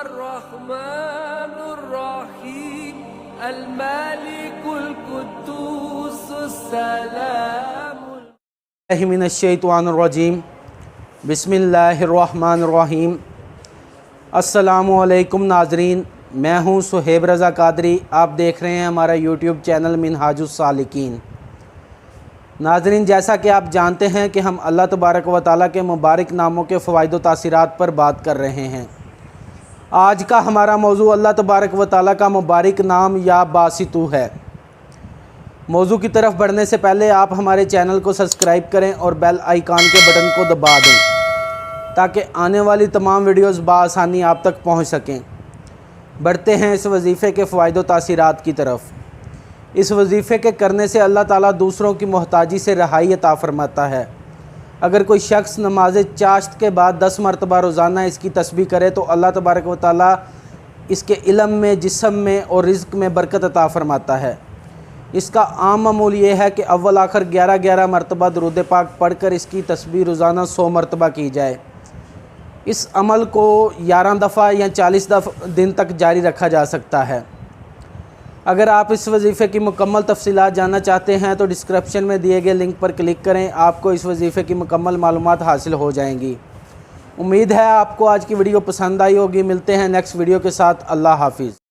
الرحمن الرحیم الملک القدوس السلام من الشیطان الرجیم بسم اللہ الرحمن الرحیم۔ السلام علیکم ناظرین، میں ہوں صہیب رضا قادری، آپ دیکھ رہے ہیں ہمارا یوٹیوب چینل منہاج السالکین۔ ناظرین، جیسا کہ آپ جانتے ہیں کہ ہم اللہ تبارک و تعالیٰ کے مبارک ناموں کے فوائد و تاثیرات پر بات کر رہے ہیں۔ آج کا ہمارا موضوع اللہ تبارک و تعالیٰ کا مبارک نام یا باسطو ہے۔ موضوع کی طرف بڑھنے سے پہلے آپ ہمارے چینل کو سبسکرائب کریں اور بیل آئیکن کے بٹن کو دبا دیں تاکہ آنے والی تمام ویڈیوز بآسانی آپ تک پہنچ سکیں۔ بڑھتے ہیں اس وظیفے کے فوائد و تاثیرات کی طرف۔ اس وظیفے کے کرنے سے اللہ تعالیٰ دوسروں کی محتاجی سے رہائی عطا فرماتا ہے۔ اگر کوئی شخص نماز چاشت کے بعد 10 مرتبہ روزانہ اس کی تسبیح کرے تو اللہ تبارک و تعالیٰ اس کے علم میں، جسم میں اور رزق میں برکت عطا فرماتا ہے۔ اس کا عام معمول یہ ہے کہ اول آخر 11 مرتبہ درود پاک پڑھ کر اس کی تسبیح روزانہ 100 مرتبہ کی جائے۔ اس عمل کو 11 دفعہ یا 40 دن تک جاری رکھا جا سکتا ہے۔ اگر آپ اس وظیفے کی مکمل تفصیلات جاننا چاہتے ہیں تو ڈسکرپشن میں دیے گئے لنک پر کلک کریں، آپ کو اس وظیفے کی مکمل معلومات حاصل ہو جائیں گی۔ امید ہے آپ کو آج کی ویڈیو پسند آئی ہوگی۔ ملتے ہیں نیکسٹ ویڈیو کے ساتھ۔ اللہ حافظ۔